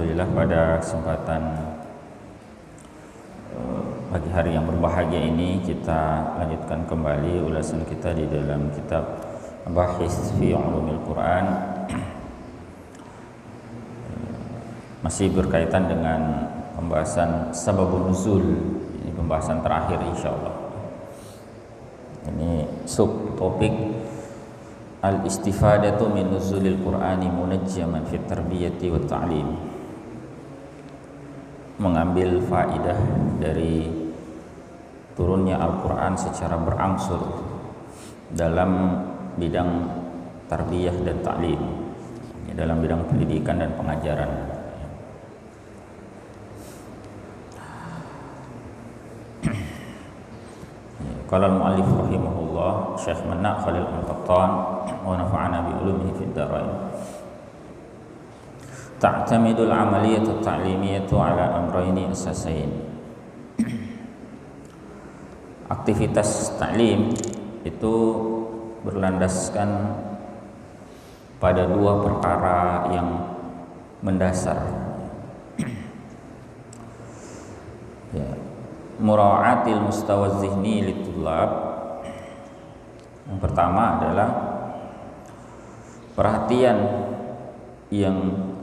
Alhamdulillah pada kesempatan pagi hari yang berbahagia ini kita lanjutkan kembali ulasan kita di dalam kitab Bahis fi Ulumil Quran. Masih berkaitan dengan pembahasan sababun nuzul. Ini pembahasan terakhir insyaallah. Ini subtopik al-istifadatu min nuzulil Qur'ani munajjaman fit tarbiyati wat ta'lim. Mengambil faidah dari turunnya Al-Qur'an secara berangsur dalam bidang tarbiyah dan ta'lim, dalam bidang pendidikan dan pengajaran. Qala al-muallif rahimahullah Syekh Manna Khalil Al-Qattan wa nafa'ana bi ulumihi fid dharain. Ta'tamidu al-amaliyatu at-ta'limiyatu ala amrayni asasain. Aktivitas ta'lim itu berlandaskan pada dua perkara yang mendasar. Ya, mura'atil mustawa zihni litulab. Yang pertama adalah perhatian yang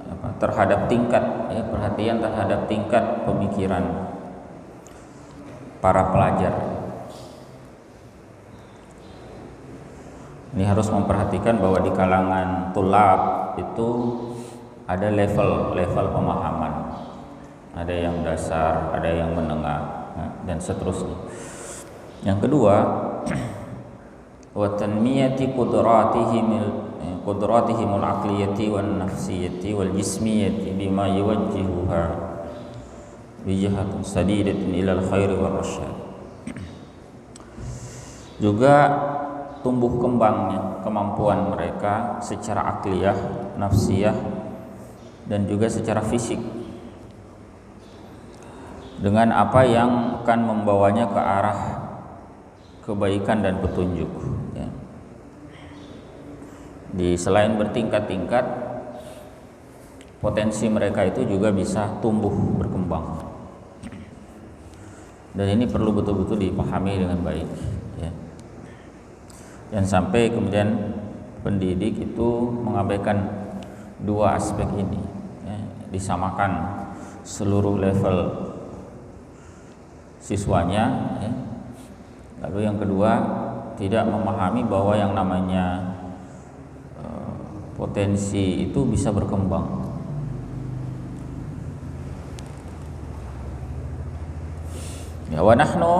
terhadap tingkat, perhatian terhadap tingkat pemikiran para pelajar. Ini harus memperhatikan bahwa di kalangan tulab itu ada level-level pemahaman. Ada yang dasar, ada yang menengah, dan seterusnya. Yang kedua, wa tanmiyati qudratihimul aqliyati wan nafsiyati wal jismiyati bima yuwajjihuha bijahatun sadidatin ilal khairi war rasyad. Juga tumbuh kembangnya kemampuan mereka secara akliyah, nafsiyah, dan juga secara fisik dengan apa yang akan membawanya ke arah kebaikan dan petunjuk. Ya. Di selain bertingkat-tingkat, potensi mereka itu juga bisa tumbuh berkembang. Dan ini perlu betul-betul dipahami dengan baik. Ya. Dan sampai kemudian pendidik itu mengabaikan dua aspek ini, ya, disamakan seluruh level siswanya, ya. Lalu yang kedua, tidak memahami bahwa yang namanya potensi itu bisa berkembang. Ya, wa nahnu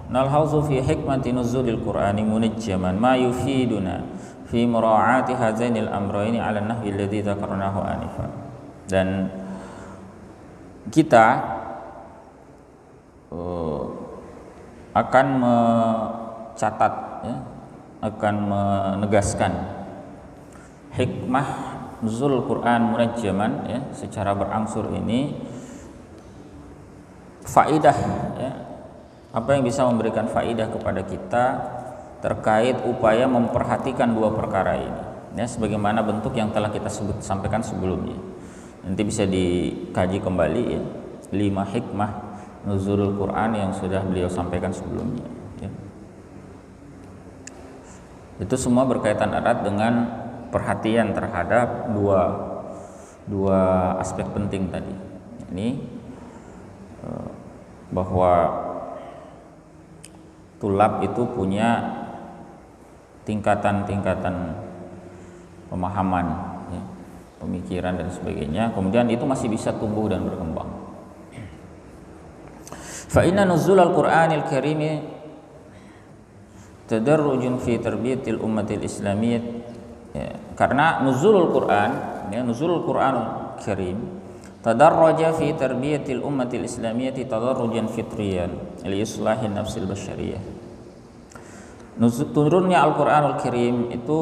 nalhazu fi hikmati nuzulil Qur'ani munajjaman ma yufiduna fi mura'ati hazainil amrayni 'ala an-nahwi alladhi dzakarnahu anifa. Dan kita akan mencatat, ya, akan menegaskan hikmah nuzul Quran munajjaman, ya, secara berangsur ini, faidah, ya, apa yang bisa memberikan faidah kepada kita terkait upaya memperhatikan dua perkara ini, ya, sebagaimana bentuk yang telah kita sampaikan sebelumnya. Nanti bisa dikaji kembali, ya, 5 hikmah nuzulul Quran yang sudah beliau sampaikan sebelumnya, ya. Itu semua berkaitan erat dengan perhatian terhadap dua aspek penting tadi. Ini bahwa tulab itu punya tingkatan-tingkatan pemahaman, ya, pemikiran dan sebagainya. Kemudian itu masih bisa tumbuh dan berkembang. Fa inna nuzul al-Qur'anil Karim tadarrujun fi tarbiyatil ummatil islamiyyah. Ya, karena nuzulul Qur'an, ya, nuzulul Qur'anul Karim tadarraja fi tarbiyatil ummatil islamiyyah tadarrujan fitriyan li islahin nafsil basyariyah. Turunnya Al-Qur'anul Karim itu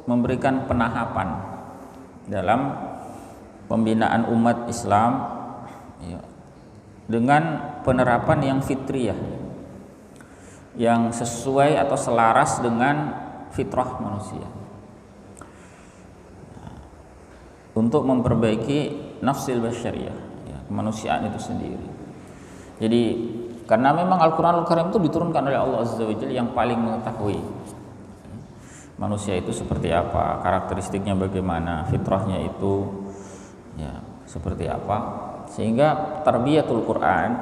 memberikan penahapan dalam pembinaan umat Islam, ya, dengan penerapan yang fitriyah, yang sesuai atau selaras dengan fitrah manusia, untuk memperbaiki nafsil basyariyah, ya, kemanusiaan itu sendiri. Jadi karena memang Al-Qur'anul Karim itu diturunkan oleh Allah Azza wa Jalla yang paling mengetahui manusia itu seperti apa, karakteristiknya bagaimana, fitrahnya itu ya seperti apa, sehingga tarbiyatul Quran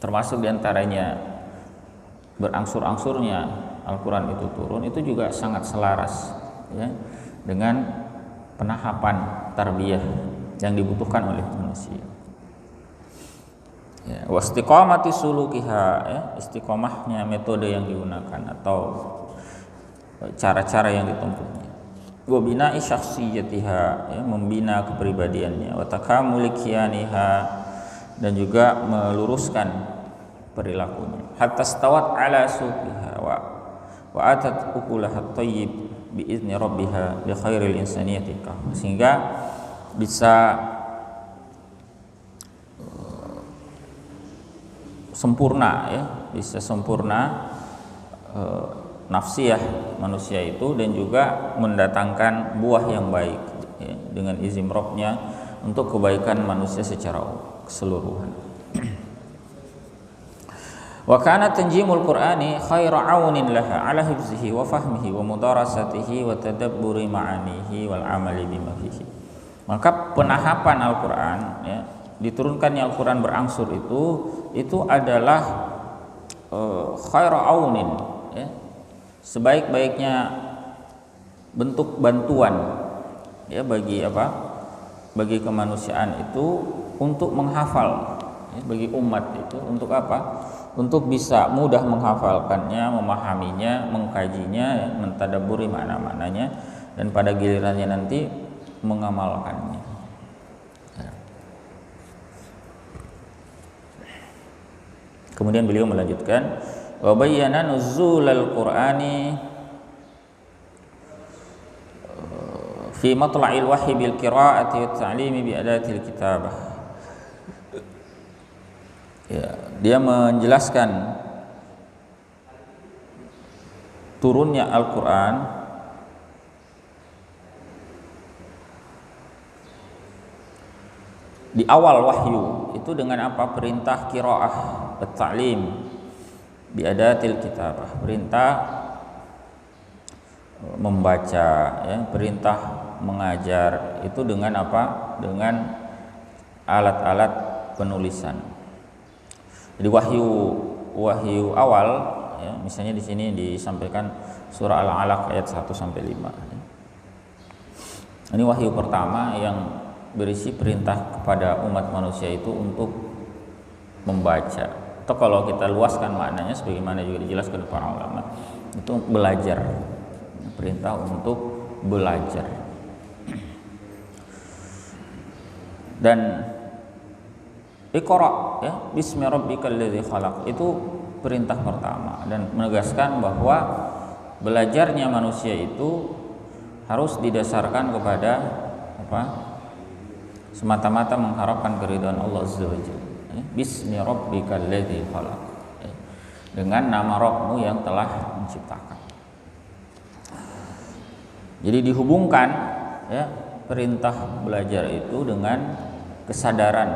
termasuk diantaranya berangsur-angsurnya Al-Quran itu turun itu juga sangat selaras ya, dengan penahapan tarbiyah yang dibutuhkan oleh manusia. Ya, wastiqamati sulukiha, ya, istiqomahnya metode yang digunakan atau cara-cara yang ditempuhnya. Wa bina'i syakhsiyatiha, ya, membina kepribadiannya, wa takamuli qiyaniha, dan juga meluruskan perilakunya. Hatta stawat ala suqiha wa atat ukulaha thayyib bi izni rabbiha li khairil insaniyati, sehingga bisa sempurna, ya, bisa sempurna nafsiyah manusia itu, dan juga mendatangkan buah yang baik, ya, dengan izin Rabbnya untuk kebaikan manusia secara keseluruhan. Wa kana tanjimul Qur'ani khairu aunin laha ala hifzihi wa fahmihi wa mudarasatihi wa tadabburi ma'anihi wal amali bima fihi. Maka penahapan Al-Qur'an, ya, diturunkannya Al-Quran berangsur itu adalah khairu aunin, ya, sebaik-baiknya bentuk bantuan, ya, bagi bagi kemanusiaan itu untuk menghafal, ya, bagi umat itu untuk apa? Untuk bisa mudah menghafalkannya, memahaminya, mengkajinya, ya, mentadabburi makna-maknanya, dan pada gilirannya nanti mengamalkannya. Kemudian beliau melanjutkan, wa bayyana nuzulal Qur'ani fi matla'il wahyi bil qira'ati wat ta'limi bi adatil kitabah. Ya, dia menjelaskan turunnya Al-Qur'an di awal wahyu itu dengan apa? Perintah qiraah, at-ta'lim bi adatil kitabah, perintah membaca, ya, perintah mengajar itu dengan apa? Dengan alat-alat penulisan. Jadi wahyu awal, ya, misalnya di sini disampaikan surah Al-Alaq ayat 1 sampai 5. Ini wahyu pertama yang berisi perintah kepada umat manusia itu untuk membaca, atau kalau kita luaskan maknanya sebagaimana juga dijelaskan para ulama, itu belajar, perintah untuk belajar. Dan Iqra, ya, bismi rabbikal ladzi khalaq, itu perintah pertama, dan menegaskan bahwa belajarnya manusia itu harus didasarkan kepada apa? Semata-mata mengharapkan keridhaan Allah Azza wa Jalla. Bismi rabbikal ladzi khalaq, dengan nama Rabbmu yang telah menciptakan. Jadi dihubungkan, ya, perintah belajar itu dengan kesadaran,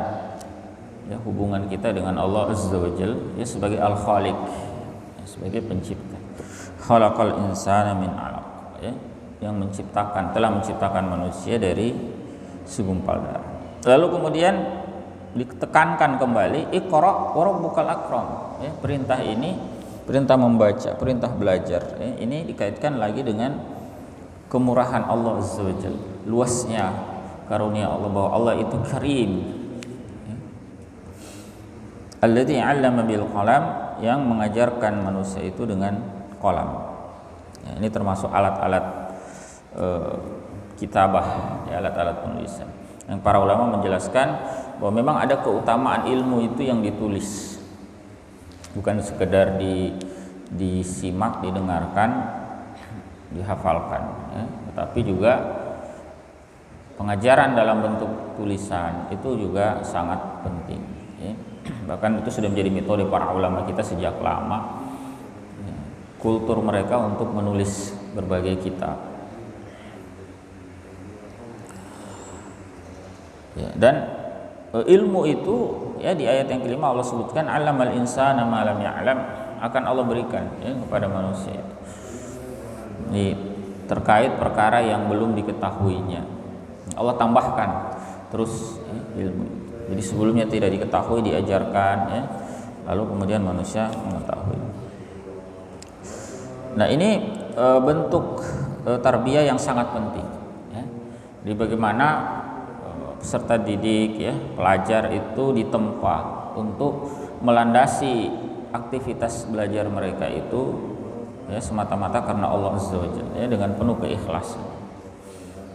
ya, hubungan kita dengan Allah Azza wa Jalla, ya, sebagai Al-Khaliq, ya, sebagai pencipta. Khalaqal insana min 'alaq, ya, yang telah menciptakan manusia dari segumpal darah. Lalu kemudian ditekankan kembali Iqra wa rabbukal akram, ya, perintah ini, perintah membaca, perintah belajar, ya, ini dikaitkan lagi dengan kemurahan Allah Azza wa Jalla, luasnya karunia Allah, bahwa Allah itu karim, ya. Alladzi 'allama bil qalam, yang mengajarkan manusia itu dengan qalam. Ya, ini termasuk alat-alat kitabah, ya, alat-alat penulisan. Yang para ulama menjelaskan bahwa memang ada keutamaan ilmu itu yang ditulis, bukan sekedar disimak, didengarkan, dihafalkan, ya, tetapi juga pengajaran dalam bentuk tulisan itu juga sangat penting, ya. Bahkan itu sudah menjadi metode para ulama kita sejak lama, ya, kultur mereka untuk menulis berbagai kitab. Ya, dan ilmu itu ya di ayat yang kelima Allah sebutkan alamal insana ma lam ya'lam, akan Allah berikan ya kepada manusia itu. Ini terkait perkara yang belum diketahuinya. Allah tambahkan terus ya, ilmu. Jadi sebelumnya tidak diketahui diajarkan ya. Lalu kemudian manusia mengetahui. Nah, ini bentuk tarbiyah yang sangat penting ya. Jadi bagaimana peserta didik ya, pelajar itu ditempa untuk melandasi aktivitas belajar mereka itu ya semata-mata karena Allah Azza wa Jalla ya, dengan penuh keikhlasan.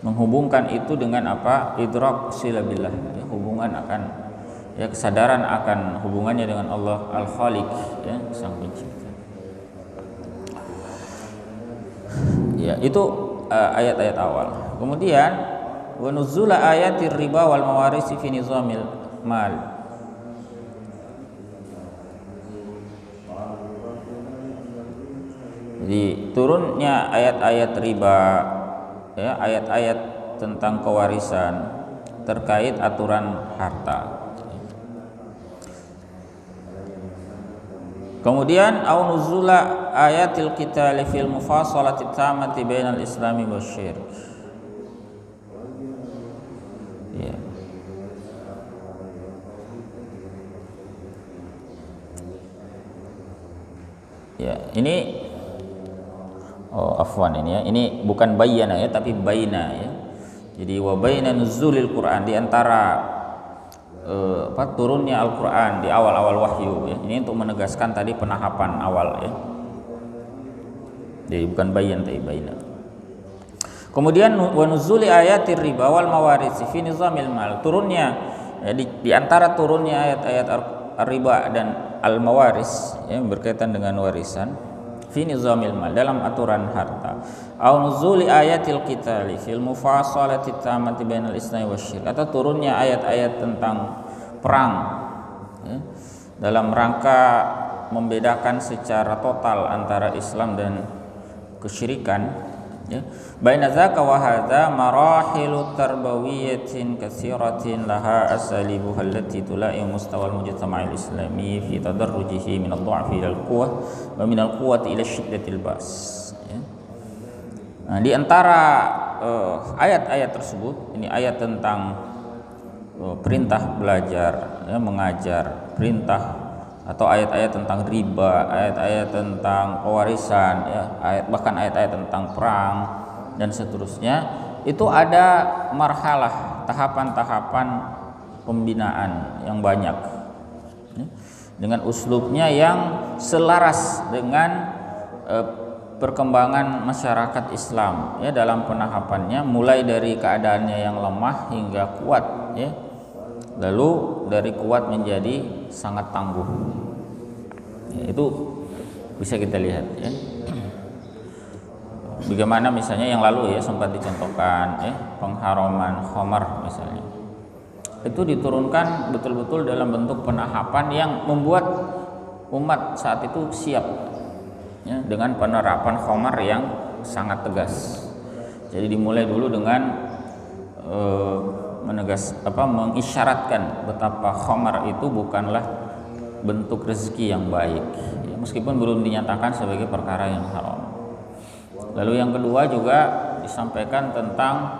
Menghubungkan itu dengan apa? Idrak silabillah ya, hubungan akan ya, kesadaran akan hubungannya dengan Allah Al-Khaliq ya, Sang Pencipta. Ya, itu ayat-ayat awal. Kemudian wa nuzula ayatir riba wal mawarisi fi nizamil mal. Jadi turunnya ayat-ayat riba ya, ayat-ayat tentang kewarisan terkait aturan harta. Kemudian au nuzula ayatil qitali fil mufasalati tamati bainal islami wasyirk. Ya. Ya, ini afwan ini ya. Ini bukan bayyana ya, tapi baina ya. Jadi wa baina nuzulil Quran, di antara turunnya Al-Quran di awal-awal wahyu ya. Ini untuk menegaskan tadi penahapan awal ya. Jadi bukan bayan tapi baina. Kemudian wa nuzuli ayatir riba wal mawarisi fi nizamil mal, turunnya ya, di antara turunnya ayat-ayat riba dan al mawaris ya, berkaitan dengan warisan fi nizamil mal, dalam aturan harta. Au nuzuli ayatil qitali fil mufasalati tamati bainal islam wasyirk, atau turunnya ayat-ayat tentang perang ya, dalam rangka membedakan secara total antara Islam dan kesyirikan ya. Baina dzaka wa hadza marahilu tarbawiyatin katsiratin laha asalibuha allati tulai mustawal mujtama'il islami fi tadarrujihi min ad-dha'fi ila al-quwwah wa min al-quwwati ila syiddatil ba's ya. Nah, di antara ayat-ayat tersebut, ini ayat tentang perintah belajar ya, mengajar, perintah atau ayat-ayat tentang riba, ayat-ayat tentang pewarisan ya, bahkan ayat-ayat tentang perang dan seterusnya, itu ada marhalah, tahapan-tahapan pembinaan yang banyak ya, dengan uslubnya yang selaras dengan perkembangan masyarakat Islam ya, dalam penahapannya, mulai dari keadaannya yang lemah hingga kuat ya, lalu dari kuat menjadi sangat tangguh ya, itu bisa kita lihat ya. Bagaimana misalnya yang lalu ya sempat dicontohkan ya, pengharaman khamar misalnya, itu diturunkan betul-betul dalam bentuk penahapan yang membuat umat saat itu siap ya, dengan penerapan khamar yang sangat tegas. Jadi dimulai dulu dengan mengisyaratkan betapa khamar itu bukanlah bentuk rezeki yang baik ya, meskipun belum dinyatakan sebagai perkara yang haram. Lalu yang kedua juga disampaikan tentang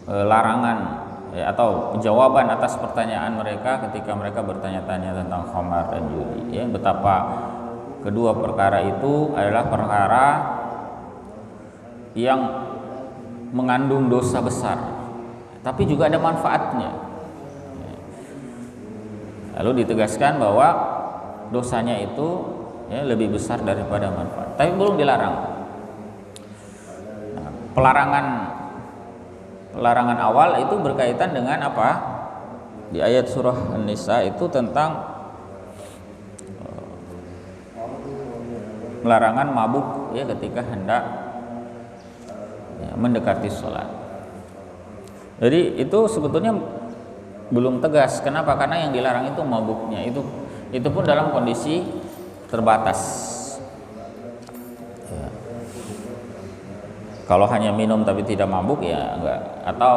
larangan ya, atau jawaban atas pertanyaan mereka ketika mereka bertanya-tanya tentang khamar dan judi ya, betapa kedua perkara itu adalah perkara yang mengandung dosa besar, tapi juga ada manfaatnya. Lalu ditegaskan bahwa dosanya itu ya, lebih besar daripada manfaat, tapi belum dilarang. Nah, pelarangan awal itu berkaitan dengan apa? Di ayat surah An-Nisa itu tentang larangan mabuk ya ketika hendak ya, mendekati sholat. Jadi itu sebetulnya belum tegas. Kenapa? Karena yang dilarang itu mabuknya, itu pun dalam kondisi terbatas ya. Kalau hanya minum tapi tidak mabuk ya enggak, atau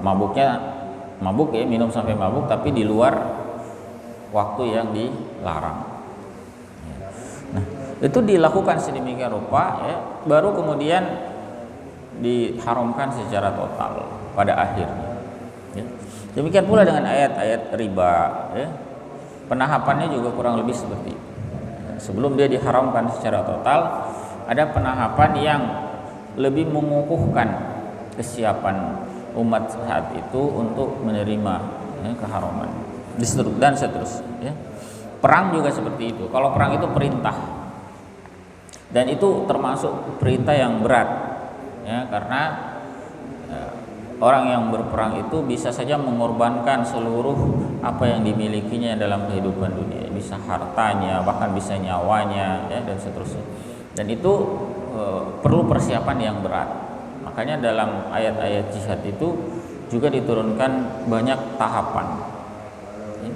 mabuk ya, minum sampai mabuk tapi di luar waktu yang dilarang. Nah, itu dilakukan sedemikian rupa ya, baru kemudian diharamkan secara total pada akhirnya. Ya. Demikian pula dengan ayat-ayat riba. Ya. Penahapannya juga kurang lebih seperti itu. Sebelum dia diharamkan secara total, ada penahapan yang lebih mengukuhkan kesiapan umat saat itu untuk menerima ya, keharaman dan seterusnya. Ya. Perang juga seperti itu. Kalau perang itu perintah, dan itu termasuk perintah yang berat, ya, karena orang yang berperang itu bisa saja mengorbankan seluruh apa yang dimilikinya dalam kehidupan dunia, bisa hartanya, bahkan bisa nyawanya, ya, dan seterusnya. Dan itu perlu persiapan yang berat. Makanya dalam ayat-ayat jihad itu juga diturunkan banyak tahapan, ya.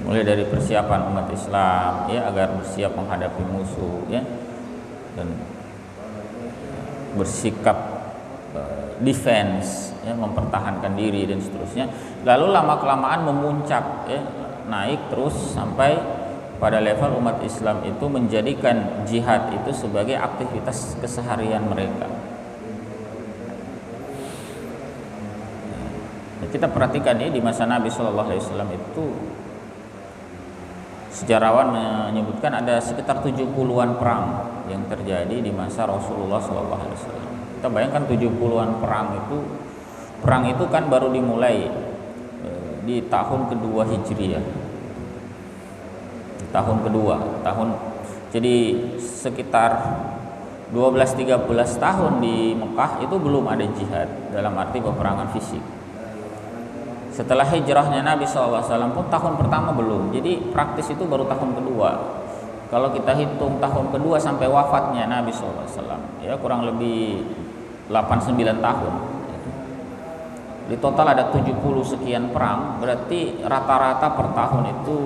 Mulai dari persiapan umat Islam, ya, agar bersiap menghadapi musuh, ya, dan bersikap defense, ya, mempertahankan diri dan seterusnya. Lalu lama-kelamaan memuncak, ya, naik terus sampai pada level umat Islam itu menjadikan jihad itu sebagai aktivitas keseharian mereka. Kita perhatikan ya, di masa Nabi Shallallahu Alaihi Wasallam itu sejarawan menyebutkan ada sekitar 70-an perang yang terjadi di masa Rasulullah Shallallahu Alaihi Wasallam. Kita bayangkan 70-an perang itu kan baru dimulai di tahun kedua Hijriah. Jadi sekitar 12-13 tahun di Mekah itu belum ada jihad dalam arti peperangan fisik. Setelah hijrahnya Nabi SAW pun tahun pertama belum. Jadi praktis itu baru tahun kedua. Kalau kita hitung tahun kedua sampai wafatnya Nabi SAW, ya kurang lebih 8-9 tahun. Di total ada 70 sekian perang, berarti rata-rata per tahun itu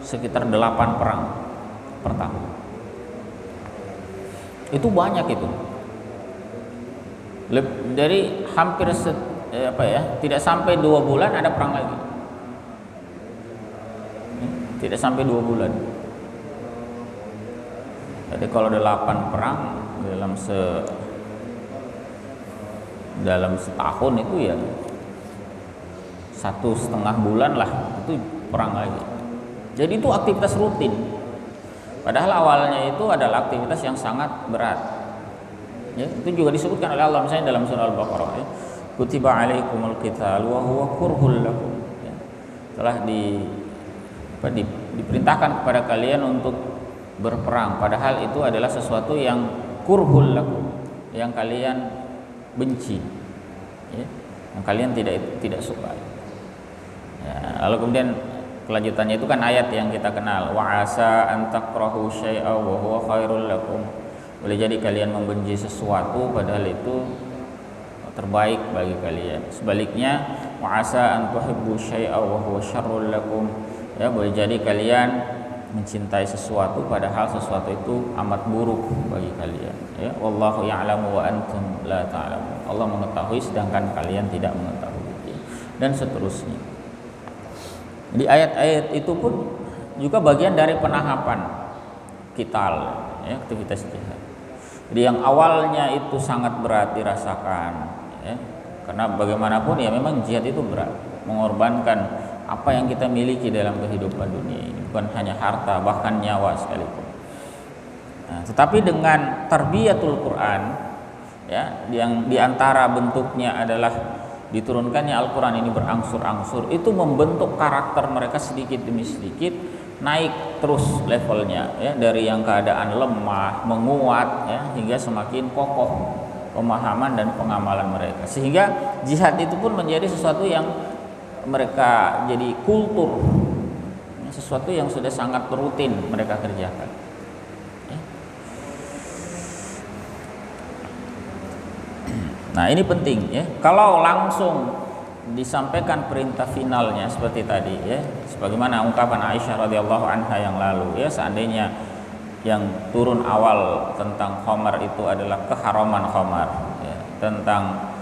sekitar 8 perang per tahun. Itu banyak itu. Dari hampir tidak sampai 2 bulan ada perang lagi. Tidak sampai 2 bulan. Jadi kalau 8 perang dalam setahun itu ya 1,5 bulan lah itu perang lagi. Jadi itu aktivitas rutin. Padahal awalnya itu adalah aktivitas yang sangat berat. Ya, itu juga disebutkan oleh Allah misalnya dalam surah Al-Baqarah, ya. Kutiba alaikumul qital wa huwa kurhul lakum. Ya. Telah diperintahkan kepada kalian untuk berperang, padahal itu adalah sesuatu yang kurhul lakum, yang kalian benci, ya, yang kalian tidak suka. Ya, lalu kemudian kelanjutannya itu kan ayat yang kita kenal, wa asa an takrahu syai'a wa huwa khairul lakum. Boleh jadi kalian membenci sesuatu padahal itu terbaik bagi kalian. Sebaliknya, wa asa an tuhibbu syai'a wa huwa syarrul lakum. Ya, boleh jadi kalian mencintai sesuatu padahal sesuatu itu amat buruk bagi kalian. Ya, wallahu ya'lamu wa antum la ta'lamun. Allah mengetahui sedangkan kalian tidak mengetahui. Ya. Dan seterusnya. Di ayat-ayat itu pun juga bagian dari penahapan qital, ya, aktivitas jihad. Jadi yang awalnya itu sangat berat dirasakan, ya, karena bagaimanapun ya memang jihad itu berat, mengorbankan apa yang kita miliki dalam kehidupan dunia ini, bukan hanya harta, bahkan nyawa sekalipun. Nah, tetapi dengan tarbiyatul Quran, ya, yang diantara bentuknya adalah diturunkannya Al-Quran ini berangsur-angsur, itu membentuk karakter mereka sedikit demi sedikit, naik terus levelnya, ya, dari yang keadaan lemah menguat, ya, hingga semakin kokoh pemahaman dan pengamalan mereka, sehingga jihad itu pun menjadi sesuatu yang mereka jadi kultur, sesuatu yang sudah sangat rutin mereka kerjakan. Nah ini penting, ya. Kalau langsung disampaikan perintah finalnya seperti tadi, ya, sebagaimana ungkapan Aisyah radhiyallahu anha yang lalu, ya, seandainya yang turun awal tentang khamar itu adalah keharaman khamar, ya, tentang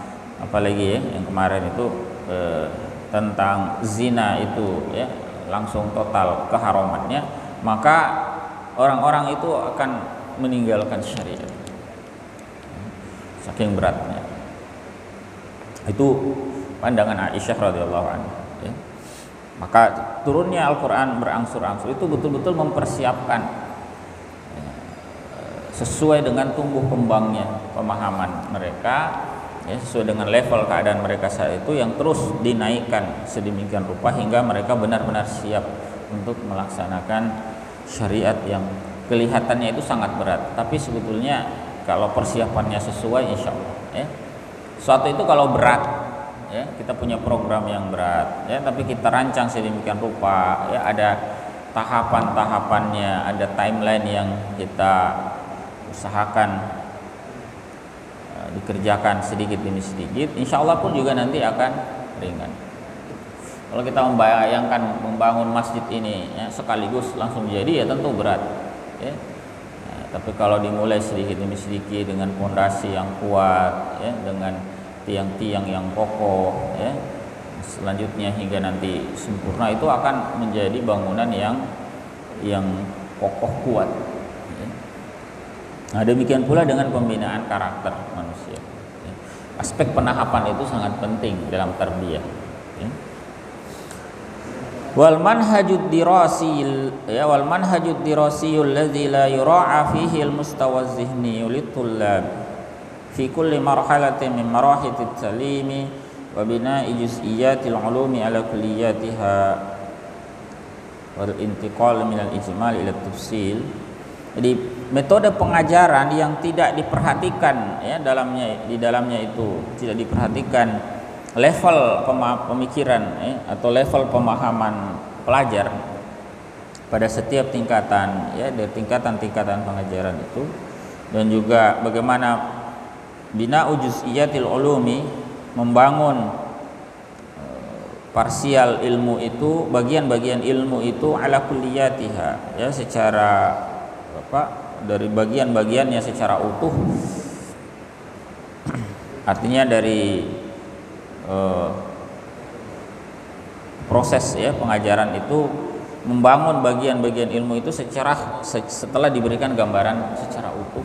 apalagi ya yang kemarin itu tentang zina itu ya langsung total keharamannya, maka orang-orang itu akan meninggalkan syariat saking beratnya. Itu pandangan Aisyah radhiyallahu anha ya. Maka turunnya Al-Qur'an berangsur-angsur itu betul-betul mempersiapkan sesuai dengan tumbuh kembangnya pemahaman mereka ya, sesuai dengan level keadaan mereka saat itu yang terus dinaikkan sedemikian rupa hingga mereka benar-benar siap untuk melaksanakan syariat yang kelihatannya itu sangat berat, tapi sebetulnya kalau persiapannya sesuai insya Allah ya. Suatu itu kalau berat ya, kita punya program yang berat ya, tapi kita rancang sedemikian rupa ya, ada tahapan-tahapannya, ada timeline yang kita usahakan dikerjakan sedikit demi sedikit, insya Allah pun juga nanti akan ringan. Kalau kita membayangkan membangun masjid ini ya, sekaligus langsung jadi ya tentu berat ya. Tapi kalau dimulai sedikit demi sedikit dengan fondasi yang kuat ya, dengan tiang-tiang yang kokoh ya, selanjutnya hingga nanti sempurna, itu akan menjadi bangunan yang kokoh kuat ya. Nah, demikian pula dengan pembinaan karakter manusia ya. Aspek penahapan itu sangat penting dalam tarbiyah ya. Wal manhajud dirasil ya, wal manhajud dirasiyul ladzi la yura'a fihi al mustawa az-zihni litullab fi kulli marhalatin min marahil at-ta'limi wa bina'i juz'iyatil ulumi ala kulliyatiha wal intiqal min al-ijmal ila at-tafsil. Jadi metode pengajaran yang tidak diperhatikan ya di dalamnya itu tidak diperhatikan level pemikiran atau level pemahaman pelajar pada setiap tingkatan ya, dari tingkatan-tingkatan pengajaran itu, dan juga bagaimana bina'u juz'iyatil ulumi, membangun parsial ilmu itu, bagian-bagian ilmu itu ala kulliyatiha ya, secara dari bagian-bagiannya secara utuh. Artinya dari proses ya pengajaran itu membangun bagian-bagian ilmu itu setelah diberikan gambaran secara utuh.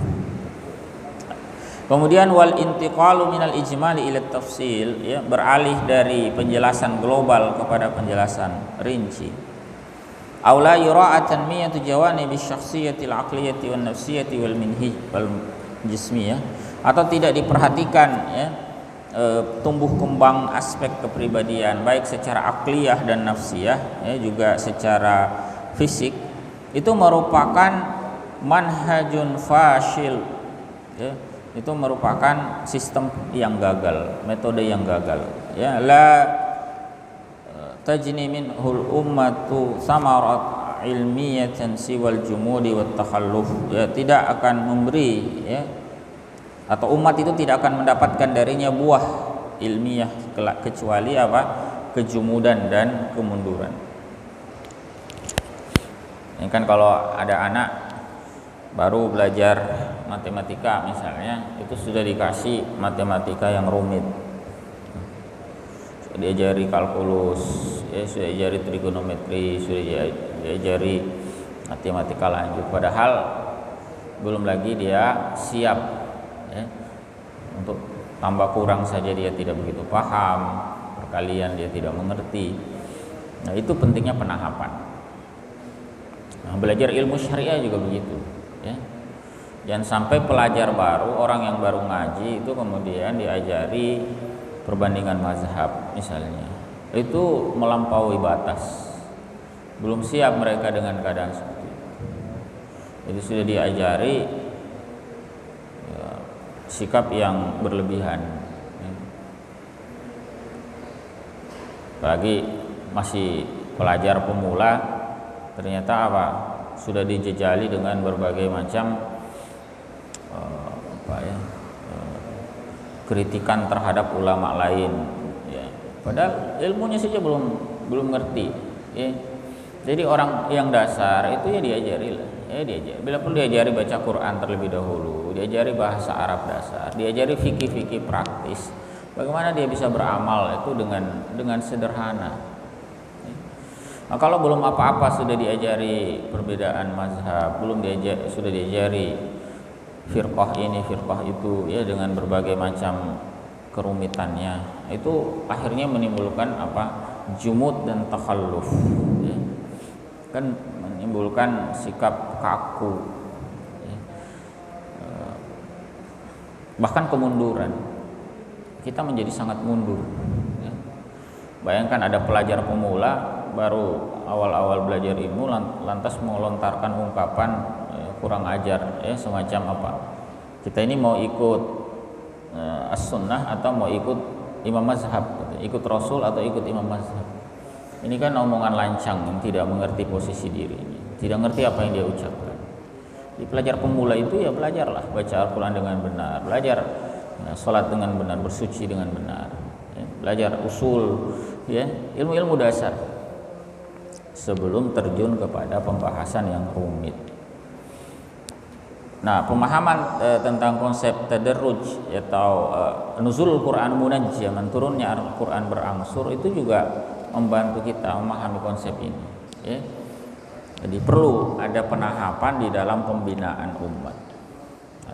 Kemudian wal intiqalu minal ijmali ila tafsil ya, beralih dari penjelasan global kepada penjelasan rinci. Aula yura'a tanmiyatu jawanibi syakhsiyatil aqliyati wan nafsiyati wal minhi wal jismiyah, atau tidak diperhatikan ya tumbuh kembang aspek kepribadian baik secara akliyah dan nafsiyah ya, juga secara fisik, itu merupakan manhajun fasyil ya, itu merupakan sistem yang gagal, metode yang gagal ya. La tajni minhul ummatu samarat ilmiyatan siwal jumudi wat takhalluf ya, tidak akan memberi ya, atau umat itu tidak akan mendapatkan darinya buah ilmiah kecuali apa? Kejumudan dan kemunduran. Ini kan kalau ada anak baru belajar matematika misalnya, itu sudah dikasih matematika yang rumit, sudah diajari kalkulus ya, sudah diajari trigonometri, sudah diajari matematika lanjut, padahal belum lagi dia siap ya, untuk tambah kurang saja dia tidak begitu paham, perkalian dia tidak mengerti. Nah, itu pentingnya penahapan. Nah, belajar ilmu syariah juga begitu ya. Jangan sampai pelajar baru, orang yang baru ngaji itu kemudian diajari perbandingan mazhab misalnya, itu melampaui batas, belum siap mereka dengan keadaan seperti itu. Jadi sudah diajari sikap yang berlebihan ya. Apalagi masih pelajar pemula, ternyata apa? Sudah dijejali dengan berbagai macam kritikan terhadap ulama lain ya. Padahal ilmunya saja belum ngerti ya. Jadi orang yang dasar itu ya diajari lah ya, diajari. Bila perlu diajari baca Quran terlebih dahulu, diajari bahasa Arab dasar, diajari fikih-fikih praktis, Bagaimana dia bisa beramal itu dengan sederhana. Nah, kalau belum apa-apa sudah diajari perbedaan mazhab, sudah diajari firqah ini, firqah itu, ya, dengan berbagai macam kerumitannya, itu akhirnya menimbulkan jumud dan takhalluf, ya. Kan menimbulkan sikap kaku, ya. Bahkan kemunduran. Kita menjadi sangat mundur, ya. Bayangkan ada pelajar pemula baru awal-awal belajar ilmu lantas melontarkan ungkapan kurang ajar, ya, semacam kita ini mau ikut as-sunnah atau mau ikut imam mazhab, ikut rasul atau ikut imam mazhab. Ini kan omongan lancang yang tidak mengerti posisi dirinya, tidak mengerti apa yang dia ucapkan. Di pelajar pemula itu ya belajarlah baca Al-Quran dengan benar, belajar sholat dengan benar, bersuci dengan benar, ya, belajar usul, ya, ilmu-ilmu dasar sebelum terjun kepada pembahasan yang rumit. Nah, pemahaman tentang konsep tadarruj atau nuzulul Quran munajjaman, turunnya Al-Quran berangsur, itu juga membantu kita memahami konsep ini, ya. Jadi perlu ada penahapan di dalam pembinaan umat.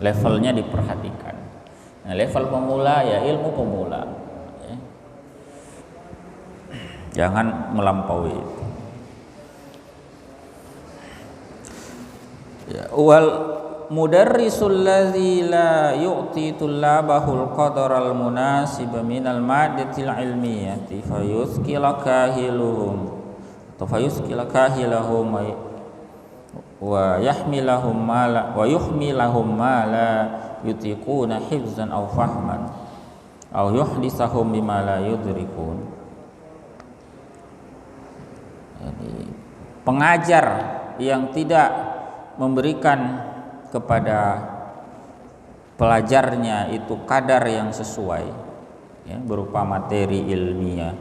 Levelnya diperhatikan. Nah, level pemula ya ilmu pemula, ya. Jangan melampaui itu. Ya, wal mudarrisul ladzi la yu'ti tullabahul qadaral munasib minal maddatil ilmiyati fayuskila kahilahum wa yuhmilahum ma la yutiquna hifzan aw fahman aw yuhdisahum bima la yudrikun. Jadi pengajar yang tidak memberikan kepada pelajarnya itu kadar yang sesuai, ya, berupa materi ilmiah,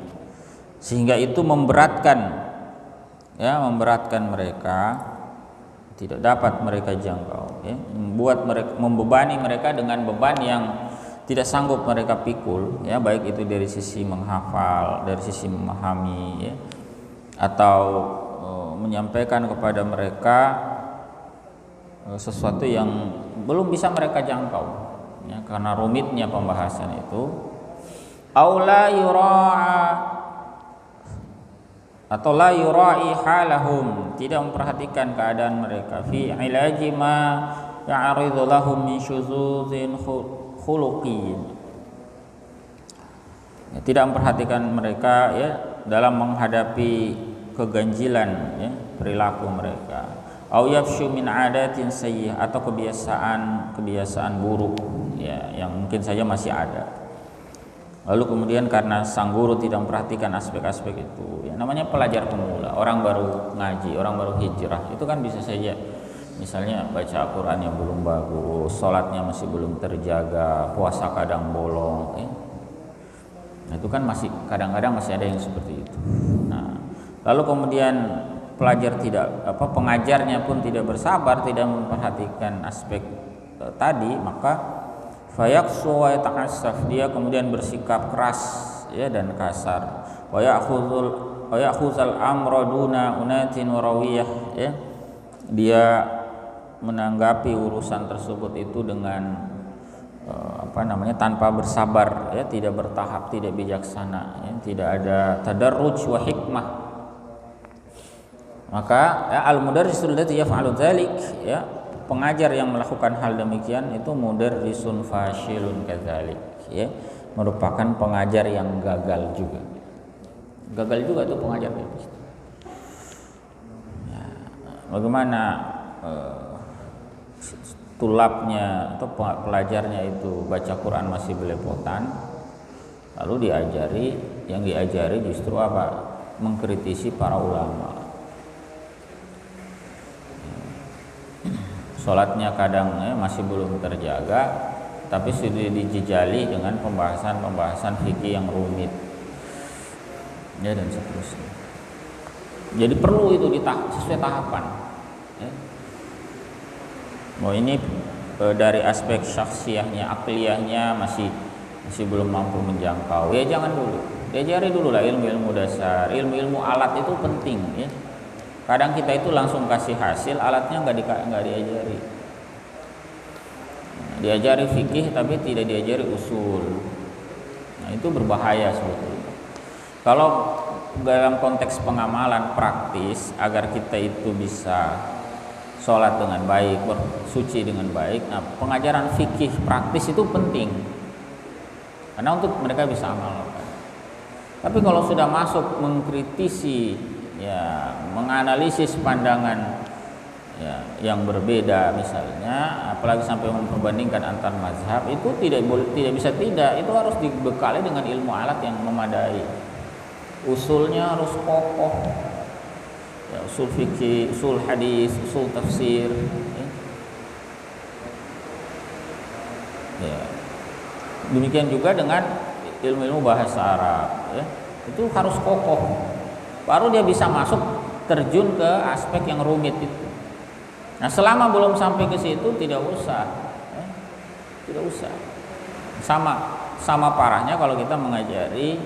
sehingga itu memberatkan mereka, tidak dapat mereka jangkau, ya, membebani mereka dengan beban yang tidak sanggup mereka pikul, ya, baik itu dari sisi menghafal, dari sisi memahami, ya, atau menyampaikan kepada mereka sesuatu yang belum bisa mereka jangkau, ya, karena rumitnya pembahasan itu. Aula yura'a atau la yura'i halahum, tidak memperhatikan keadaan mereka fi ilaji ma ya'ridu lahum min syuzuzin khuluqin, ya, tidak memperhatikan mereka, ya, dalam menghadapi keganjilan, ya, perilaku mereka. Au yafshu min adatin sayyi'ah, atau kebiasaan buruk, ya, yang mungkin saja masih ada. Lalu kemudian karena sang guru tidak memperhatikan aspek-aspek itu, ya, namanya pelajar pemula, orang baru ngaji, orang baru hijrah, itu kan bisa saja misalnya baca Al-Quran yang belum bagus, sholatnya masih belum terjaga, puasa kadang bolong, ya. Nah, itu kan masih kadang-kadang masih ada yang seperti itu. Nah, lalu kemudian pengajarnya pun tidak bersabar, tidak memperhatikan aspek tadi, maka fayaqsu wa yata'assaf, dia kemudian bersikap keras, ya, dan kasar. Wa ya'khuzul amra duna unatin warawiyah, ya, dia menanggapi urusan tersebut itu dengan tanpa bersabar, ya, tidak bertahap, tidak bijaksana, ya, tidak ada tadarruj wa hikmah. Maka, ya, al-mudarrisul ladzi yaf'alu dzalik, ya, pengajar yang melakukan hal demikian itu mudarrisun fasyilun kadzalik, ya, merupakan pengajar yang gagal juga. Gagal juga tuh pengajar itu. Ya, bagaimana tulabnya atau pelajarnya itu baca Quran masih belepotan, lalu yang diajari justru mengkritisi para ulama. Sholatnya kadang, ya, masih belum terjaga, tapi sudah dijejali dengan pembahasan fikih yang rumit, ya, dan seterusnya. Jadi perlu itu sesuai tahapan, ya. Ini dari aspek syakhsiyahnya, akliyahnya masih masih belum mampu menjangkau, ya jangan dulu. Diajari dulu lah ilmu-ilmu dasar, ilmu-ilmu alat itu penting ya. Kadang kita itu langsung kasih hasil, alatnya nggak diajari. Diajari fikih tapi tidak diajari usul. Nah, itu berbahaya sebetulnya. Kalau dalam konteks pengamalan praktis agar kita itu bisa sholat dengan baik, bersuci dengan baik, nah pengajaran fikih praktis itu penting karena untuk mereka bisa amalkan. Tapi kalau sudah masuk mengkritisi, ya menganalisis pandangan ya, yang berbeda misalnya, apalagi sampai memperbandingkan antar mazhab, itu tidak bisa tidak, itu harus dibekali dengan ilmu alat yang memadai. Usulnya harus kokoh, ya, usul fikih, usul hadis, usul tafsir, ya. Demikian juga dengan ilmu-ilmu bahasa Arab, ya. Itu harus kokoh, baru dia bisa masuk terjun ke aspek yang rumit itu. Nah, selama belum sampai ke situ tidak usah, ya. Tidak usah. Sama parahnya kalau kita mengajari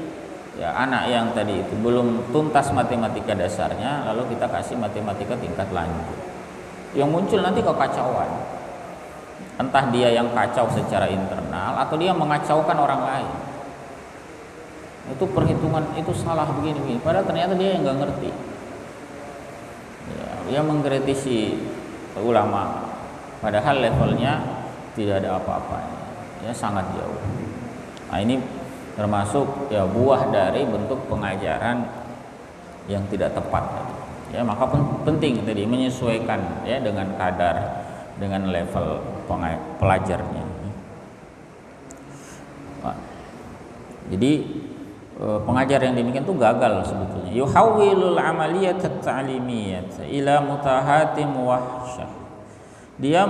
ya anak yang tadi itu belum tuntas matematika dasarnya, lalu kita kasih matematika tingkat lanjut, yang muncul nanti kekacauan. Entah dia yang kacau secara internal atau dia mengacaukan orang lain. Itu perhitungan itu salah begini, padahal ternyata dia yang nggak ngerti. Ya, dia mengkritisi ulama, padahal levelnya tidak ada apa-apanya, ya sangat jauh. Nah, ini termasuk ya buah dari bentuk pengajaran yang tidak tepat tadi. Ya, maka penting tadi menyesuaikan ya dengan kadar, dengan level pelajarnya. Nah, jadi pengajar yang demikian itu gagal sebetulnya. Yuhawwilul amaliyat at-ta'limiyat ila mutahatim wahsyah. Dia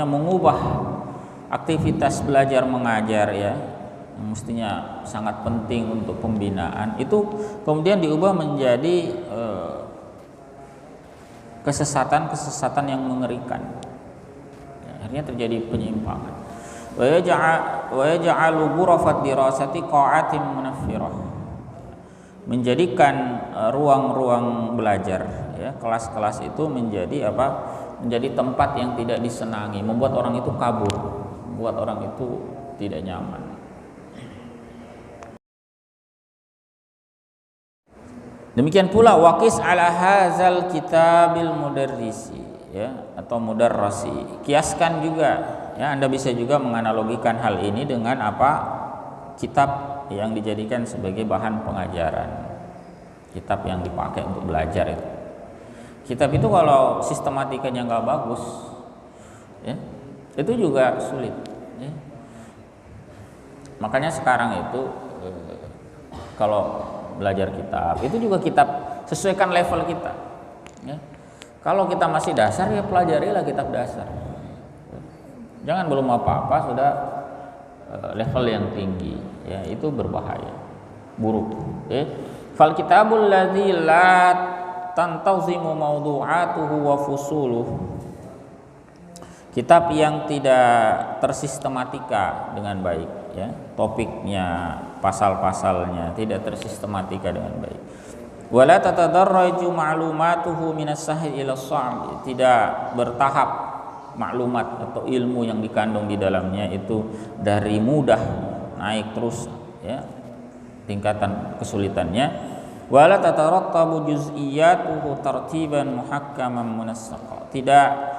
mengubah aktivitas belajar mengajar ya, mestinya sangat penting untuk pembinaan, itu kemudian diubah menjadi kesesatan yang mengerikan. Ya, akhirnya terjadi penyimpangan. Wa yaj'alu ghurafat dirasati qa'atin munaffirah. Menjadikan ruang-ruang belajar ya, kelas-kelas itu menjadi apa? Menjadi tempat yang tidak disenangi, membuat orang itu kabur, membuat orang itu tidak nyaman. Demikian pula waqis ala hazal kitabil mudarrisi ya, atau mudarrasi. Kiaskan juga ya, Anda bisa juga menganalogikan hal ini dengan apa? Kitab yang dijadikan sebagai bahan pengajaran. Kitab yang dipakai untuk belajar itu. Kitab itu kalau sistematikanya nggak bagus ya, itu juga sulit ya. Makanya sekarang itu kalau belajar kitab itu juga kitab sesuaikan level kita ya. Kalau kita masih dasar ya pelajarilah kitab dasar, jangan belum apa-apa sudah level yang tinggi ya, itu berbahaya, buruk ya. Fal kitabul ladzi la tantazimu mawdu'atuhu wa fusuluh, kitab yang tidak tersistematika dengan baik ya, topiknya, pasal-pasalnya tidak tersistematika dengan baik. Wala tatadarraju ma'lumatuhu minas sahih ila sha'b, tidak bertahap maklumat atau ilmu yang dikandung di dalamnya itu dari mudah naik terus ya tingkatan kesulitannya. Wala tatarattabu juz'iyatuhu tartiban muhakkaman munassaqa, tidak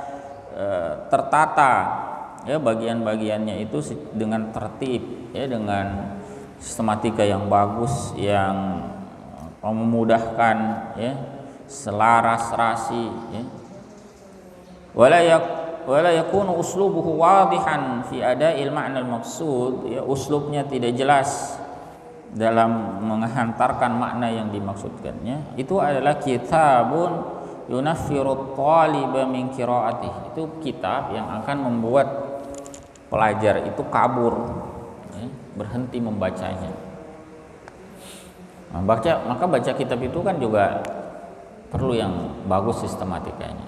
tertata ya bagian-bagiannya itu dengan tertib ya, dengan sistematika yang bagus yang memudahkan ya, selaras rasi ya. Wala yakunu uslubuhu wadihan fi ada'il ma'na al-maqsud ya, uslubnya tidak jelas dalam menghantarkan makna yang dimaksudkannya. Itu adalah kitabun yunaffiru thaliba min qiraatih, itu kitab yang akan membuat pelajar itu kabur ya, berhenti membacanya. Nah, maka baca kitab itu kan juga perlu yang bagus sistematikanya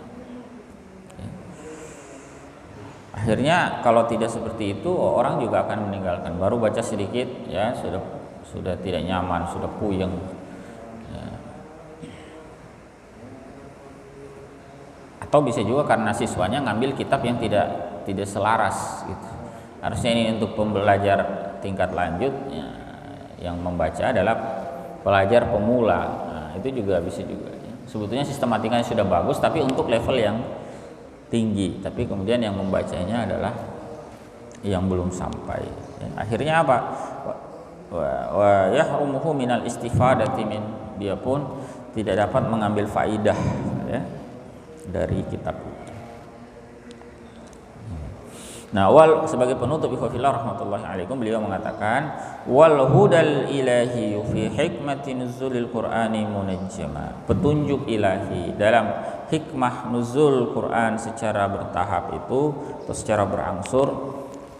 ya. Akhirnya kalau tidak seperti itu orang juga akan meninggalkan. Baru baca sedikit ya sudah tidak nyaman, sudah puyeng. Ya. Atau bisa juga karena siswanya ngambil kitab yang tidak selaras gitu. Harusnya ini untuk pembelajar tingkat lanjut ya, yang membaca adalah pelajar pemula. Nah, itu juga bisa juga ya. Sebetulnya sistematikanya sudah bagus tapi untuk level yang tinggi, tapi kemudian yang membacanya adalah yang belum sampai ya. Akhirnya apa? Wa yahrumuhu minal istifadati min, dia pun tidak dapat mengambil faidah ya dari kitab. Nah, sebagai penutup ikhwafillah rahmatullahi alaikum, beliau mengatakan wal hudal ilahi fi hikmati nuzulil qur'ani munajjama. Petunjuk ilahi dalam hikmah nuzul Quran secara bertahap itu atau secara berangsur,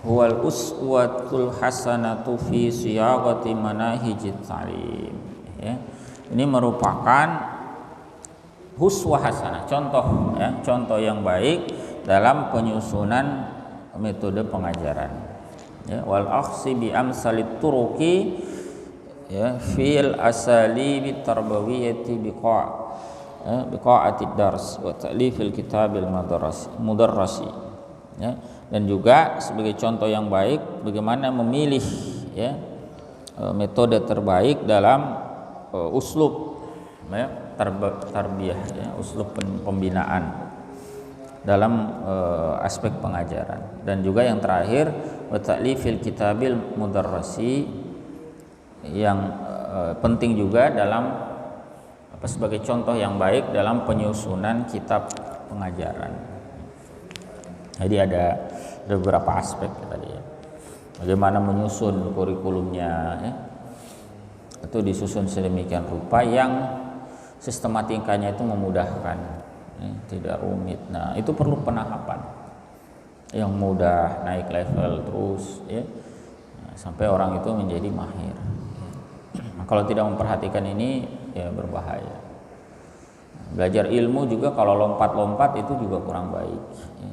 huwal uswatul hasanatu fi siyaqati manahijit ta'lim ya. Ini merupakan huswah hasanah, contoh ya, contoh yang baik dalam penyusunan metode pengajaran ya. Wal akhsi bi amsalit turuqi ya fil asalibi tarbawiyyati biqa'atid dars wa ta'lifil kitabil mudarrasi ya. Dan juga sebagai contoh yang baik bagaimana memilih ya metode terbaik dalam uslub ya, tarbiyah ya, uslub pembinaan dalam aspek pengajaran. Dan juga yang terakhir wa ta'lifil kitabil mudarrasi, yang penting juga dalam sebagai contoh yang baik dalam penyusunan kitab pengajaran. Jadi ada beberapa aspek tadi ya. Bagaimana menyusun kurikulumnya ya. Itu disusun sedemikian rupa yang sistematikanya itu memudahkan. Tidak rumit. Nah, itu perlu penahapan yang mudah, naik level terus ya, sampai orang itu menjadi mahir. Nah, kalau tidak memperhatikan ini ya berbahaya. Belajar ilmu juga kalau lompat-lompat itu juga kurang baik ya.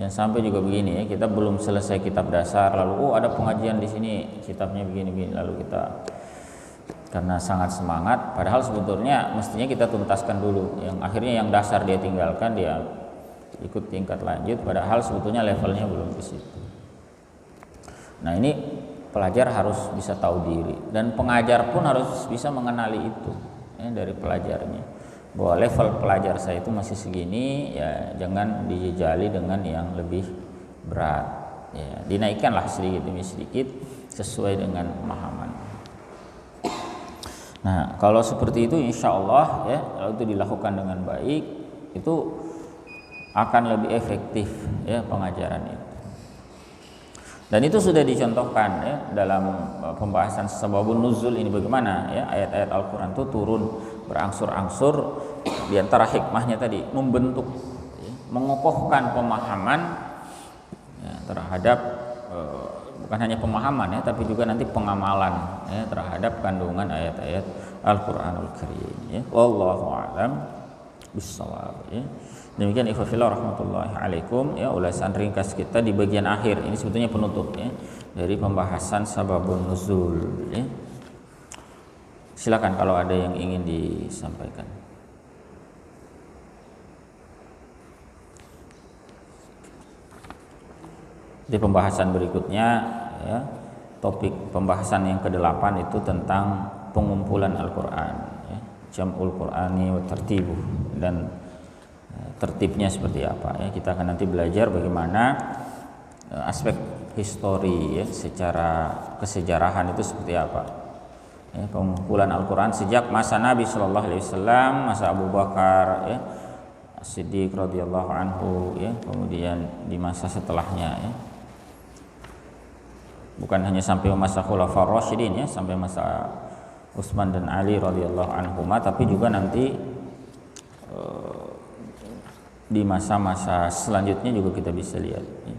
Yang sampai juga begini ya, kita belum selesai kitab dasar lalu ada pengajian di sini kitabnya begini-begini, lalu kita karena sangat semangat, padahal sebetulnya mestinya kita tuntaskan dulu yang akhirnya yang dasar dia tinggalkan, dia ikut tingkat lanjut, padahal sebetulnya levelnya belum ke situ. Nah, ini pelajar harus bisa tahu diri dan pengajar pun harus bisa mengenali itu ya, dari pelajarnya, bahwa level pelajar saya itu masih segini ya, jangan dijejali dengan yang lebih berat ya, dinaikkanlah sedikit demi sedikit sesuai dengan pemahaman. Nah, kalau seperti itu insya Allah ya, kalau itu dilakukan dengan baik itu akan lebih efektif ya pengajaran itu. Dan itu sudah dicontohkan ya dalam pembahasan sababun nuzul ini, bagaimana ya ayat-ayat Al-Qur'an itu turun berangsur-angsur, di antara hikmahnya tadi membentuk ya, mengokohkan pemahaman ya, terhadap bukan hanya pemahaman ya, tapi juga nanti pengamalan ya, terhadap kandungan ayat-ayat Al-Qur'anul Karim ya. Wallahu a'lam bissawab ya. Demikian ikhwafillah rahmatullahi alaikum ya, ulasan ringkas kita di bagian akhir ini sebetulnya penutup ya dari pembahasan sababun nuzul ya. Silakan kalau ada yang ingin disampaikan. Di pembahasan berikutnya ya, topik pembahasan yang ke-8 itu tentang pengumpulan Al-Qur'an ya, jam'ul Qur'ani wa tartibuh, dan tertibnya seperti apa ya. Kita akan nanti belajar bagaimana aspek histori ya, secara kesejarahan itu seperti apa ya, pengumpulan Al-Qur'an sejak masa Nabi sallallahu alaihi wasallam, masa Abu Bakar ya, Siddiq radhiyallahu anhu ya, kemudian di masa setelahnya ya. Bukan hanya sampai masa Khulafaur Rasyidin ya, sampai masa Utsman dan Ali radhiyallahu anhuma, tapi juga nanti di masa-masa selanjutnya juga kita bisa lihat ya.